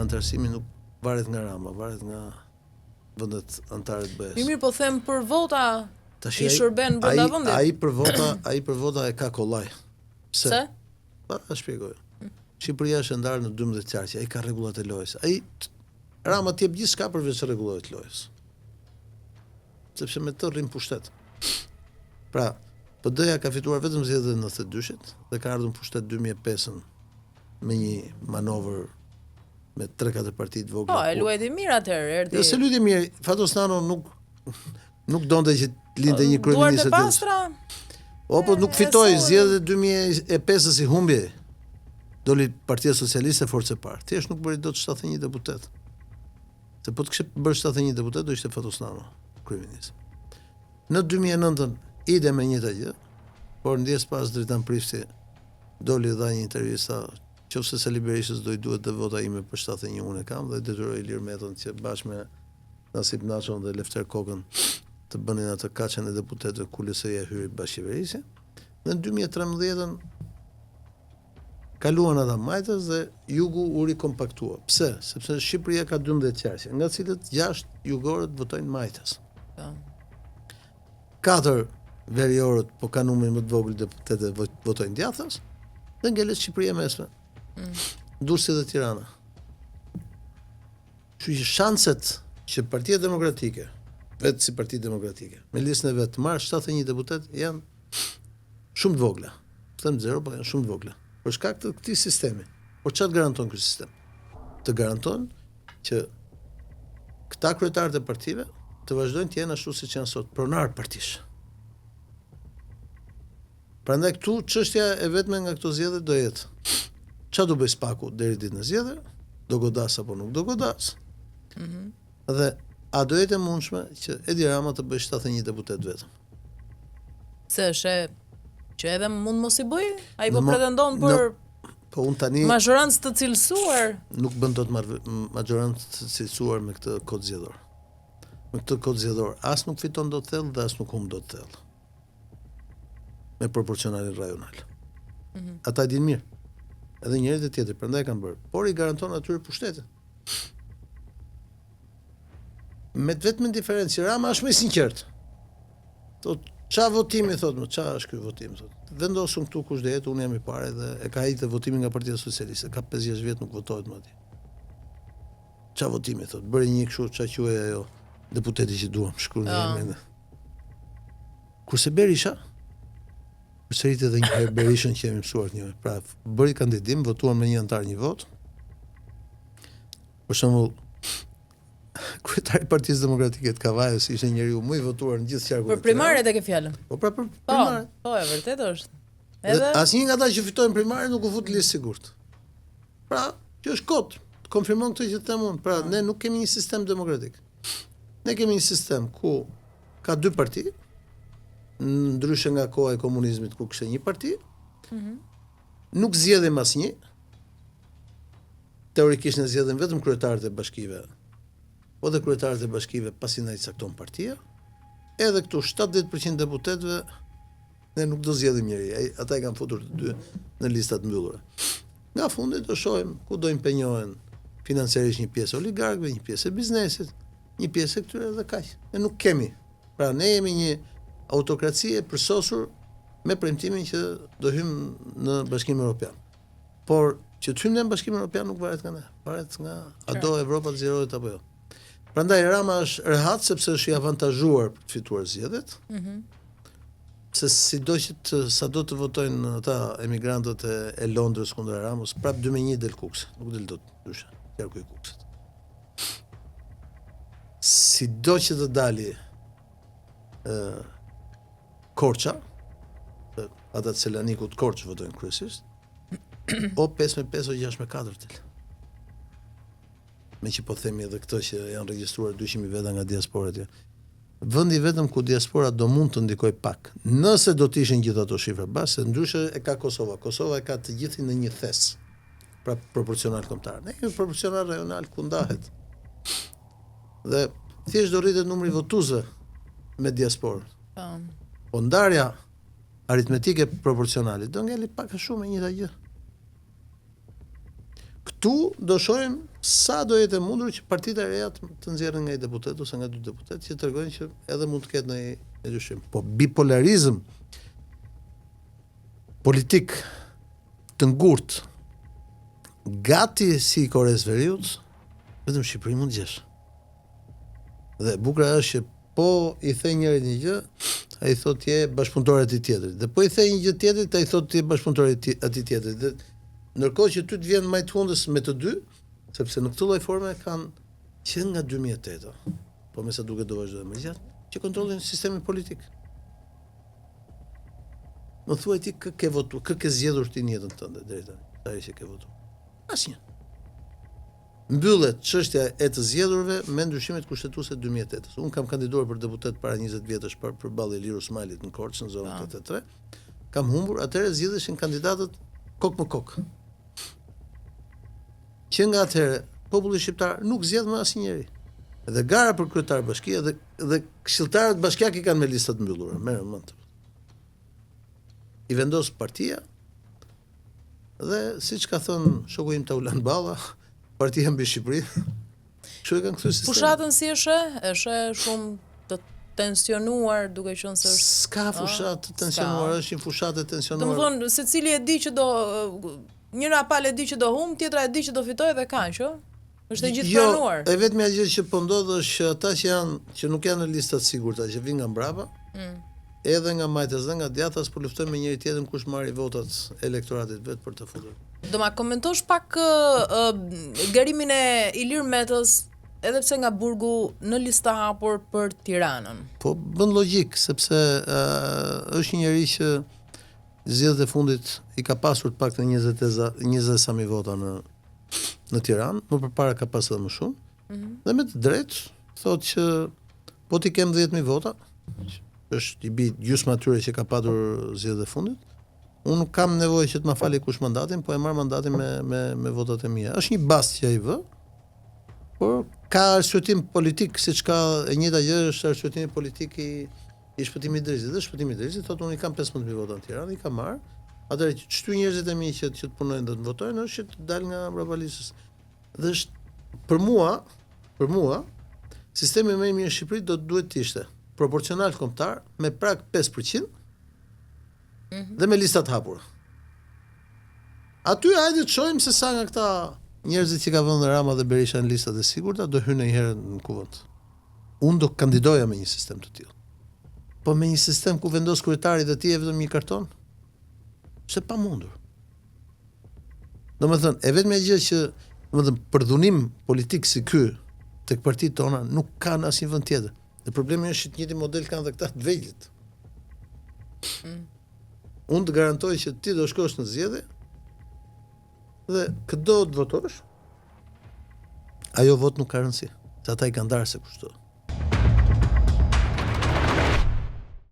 antarësimi nuk varet nga Rama, varet nga vendet anëtare të BE-s. Mirë, po them për vota i shërben brenda vendit. Ai për vota e ka kollaj. Pse? Ta shpjegoj. Shqipëria është ndarë në 12 qarqe, ai ka rregullat e lojës. Rama t'jep gjithçka përveç rregullat e lojës. Sepse me të rrim pushtet. Pra, PD-ja ka fituar vetëm zgjedhjet e 92-shit dhe ka ardhur në pushtet 2005-ën me një manovër me 3-4 parti të vogla. Po, e luajti mirë atëherë, erdhi. Jo, se luajti mirë, Fatosnano nuk donte që të linte një kryeminist të pastra. Po nuk fitoi zgjedhjet 2005-s i humbi. Doli Partia Socialiste forcë e parë. Thjesht nuk bëri dot 71 deputet. Se po të kishte bërë 71 deputet do ishte Fatosnano kryeminist. Në 2009-ën ide me njëjta gjë, por ndjes pas Dritan Prifti doli dha një intervista, qofse Sali Berishës do i duhet të vota ime për 71 unë e kam dhe detyroi Ilir Metën që bashkë me Nasip Naçon dhe Lefter Kokën të bënin atë kaçën e deputetëve ku LSI-ja hyri bashkëqeverisje. Dhe në 2013-ën kaluan ata majtës dhe jugu u rikompaktua. Pse? Sepse Shqipëria ka 12 qarqe, nga cilët 6 jugorët votojnë majtës. 4 veriorët po kanë numrin më të vogël deputetë votojnë djathtas dhe ngelet Shqipëria mesme. Durrësi dhe Tirana. Kështu që shanset që Partia Demokratike, vetë si Parti Demokratike, me listën e vet të marrë 71 deputet janë shumë të vogla. Them 0, po janë shumë të vogla. Për shkak të këtij sistemi. Por çfarë garanton ky sistem? Të garanton që këta kryetarët e partive të vazhdojnë të jenë ashtu siç janë sot, pronar partish. Prandaj këtu çështja e vetme nga këto zgjedhje do jetë çfarë do bëj Spaku deri ditën e zgjedhjeve? Do godas apo nuk do godas? Dhe a do jetë e mundshme që Edi Rama të bëjë 71 deputet vetëm? Se është që edhe mund mos i bëj? Ai po pretendon për po unë tani mazhorancë të cilësuar. Nuk bën dot mazhorancë të cilësuar me këtë kod zgjedhor. Me këtë kod zgjedhor as nuk fiton dot thellë dhe as nuk humb dot thellë. Me proporcionalin rajonal. Ata e dinë mirë. Edhe njëri dhe tjetër, prandaj kanë bërë. Por i garanton atyre pushtete. Me vetëm diferencë që Rama është më i sinqert. Qa votimi, thot më, qa është ky votim, thot. Vendosëm këtu kush do jetë, unë jam i parë dhe e ka hitë votimin nga Partia Socialiste, ka 5-6 vjet nuk votohet më atje. Qa votimi, thot, bëri një kështu, qa quaj ajo, deputeti që duam, shkruan në emrin. Kurse Berisha, përsërit edhe një herë Berishën që jemi mësuar një, pra bëri kandidim, votuan me një antar një vot. Për shembull, kryetari i Partisë Demokratike të Kavajës ishte njeriu më i votuar në gjithë qarkun. Për primaret e ke fjalën. Po pra për primaret. Po, e vërtet është. Edhe asnjë nga ata që fitojnë primaret nuk u fut listë sigurt. Pra, kjo është kot. Konfirmon këtë që them unë. Pra, ne nuk kemi një sistem demokratik. Ne kemi një sistem ku ka 2 parti, ndryshe nga koha e komunizmit ku kishte një parti. Nuk zgjedhin asnjë. Teorikisht ne zgjedhin vetëm kryetarët e bashkive. Po dhe kryetarët e bashkive pasi na i cakton partia, edhe këtu 70% deputetëve ne nuk do zgjedhim njëri, ata i kanë futur të dy në listat mbyllura. Nga fundi do shohim ku do impenjohen financiarisht një pjesë oligarkëve, një pjesë e biznesit, një pjesë e këtyre dhe kaq. Ne nuk kemi. Pra ne jemi një autokraci e përsosur me premtimin që do hym në Bashkimin Evropian. Por që të hym në Bashkimin Evropian nuk varet nga ne, varet nga a do Evropa të zgjerohet apo jo. Prandaj Rama është rehat sepse është i avantazhuar për të fituar zgjedhjet. Se sado të votojnë ata emigrantët e Londrës kundër Ramës, prap 2-1 del Kuks, nuk del dot ndryshe, qarku i Kuksit. Sido që të dali Korça, ata të Selanikut Korçë votojnë kryesisht, o 5-5 o 6-4 del. Me që po themi edhe këto që janë regjistruar 200.000 veta nga diaspora atje. Vendi vetëm ku diaspora do mund të ndikoj pak. Nëse do të ishin gjithë ato shifra bashkë, se ndryshe e ka Kosova. Kosova e ka të gjithin në një thes. Pra proporcional kombëtar. Ne kemi proporcional rajonal ku ndahet. Dhe thjesht do rritet numri votuesve me diasporën. Po ndarja aritmetike proporcionale do ngeli pak a shumë e njëjta gjë. Këtu do shohim sa do jetë e mundur që partitë e reja të nxjerrin nga i deputet ose nga 2 deputet që tregojnë që edhe mund të ketë në dyshim. Po bipolarizëm politik të ngurtë gati si Koreas Veriut, vetëm Shqipëri mund të gjesh. Dhe bukura është që po i the njëri një gjë, ai thotë je bashkëpunëtor aty tjetrit. Dhe po i the një gjë tjetrit, ai thotë je bashkëpunëtor aty tjetrit. Dhe ndërkohë që ty të vjen më të hundës me të dy, sepse në këtë lloj forme kanë që nga 2008, po me sa duket do vazhdojë më gjatë, që kontrollojnë sistemin politik. Më thuaj ti kë ke votuar, kë ke zgjedhur ti në jetën tënde deri tani, ai që ke votuar. Asnjë. Mbyllet çështja e të zgjedhurve me ndryshimet kushtetuese 2008. Unë kam kandiduar për deputet para 20 vjetësh përballë Ilir Osmalit në Korçë në zonën 83. Kam humbur, atëherë zgjidheshin kandidatët kok më kok. Që nga atëherë populli shqiptar nuk zgjedh më asnjëri. Dhe gara për kryetar bashkie dhe këshilltarët bashkiak i kanë me lista të mbyllura. Merë mend. I vendos partia dhe siç ka thënë shoku im Taulan Balla, partia mbi Shqipërinë. Kështu e kanë kthyer sistemin. Fushatën si është shumë të tensionuar, duke qenë se është s'ka fushatë të tensionuar, është një fushatë e tensionuar. Domthonë secili e di që do njëra palë e di që do humb, tjetra e di që do fitojë dhe kaq, ë? Është e gjithë planuar. Jo, e vetmja gjë që po ndodh është që ata që nuk janë në listat sigurta, që vinë nga mbrapa, edhe nga majtas dhe nga djathtas, po luftojnë me njëri tjetrin kush marri votat e elektoratit vet për të futur. Do ma komentosh pak garimin e Ilir Metës, edhe pse nga burgu në listë hapur për Tiranën. Po bën logjik, sepse është një njerëz që zgjedhjet e fundit i ka pasur të paktën 20 sa mi vota në Tiranë, më përpara ka pasur edhe më shumë. Dhe me të drejtë thotë që po ti kem 10.000 vota, është i bi gjysmë atyre që ka patur zgjedhjet e fundit. Unë nuk kam nevojë që të më falë kush mandatin, po e marr mandatin me votat e mia. Është një bast që ai vë, por ka arsyetim politik, siç ka e njëjta gjë është arsyetimi politik i Shpëtimit Drizit. Dhe Shpëtimi Drizit thotë unë i kam 15.000 vota në Tiranë, i kam marr. Atëherë që shty njerëzit e mi që të punojnë dhe të votojnë është që të dalë nga mbrapa listës. Dhe është për mua sistemi më i mirë në Shqipëri duhet të ishte proporcional kombëtar me prag 5%. Dhe me listat hapura. Aty hajde të shohim se sa nga këta njerëzit që ka vënë Rama dhe Berisha në listat e sigurta do hyjnë një herë në kuvend. Unë do kandidoja me një sistem të tillë. Po me një sistem ku vendos kryetari dhe ti e vetëm një karton, është e pamundur. Domethënë, e vetmja gjë që, domethënë, për dhunim politik si ky tek partitë tona nuk kanë asnjë vend tjetër. Dhe problemi është që të njëjtin model kanë edhe këta të vegjël. Unë të garantoj që ti do shkosh në zgjedhje dhe këdo të votosh, ajo vot nuk ka rëndësi, se ata i kanë darë se kushto.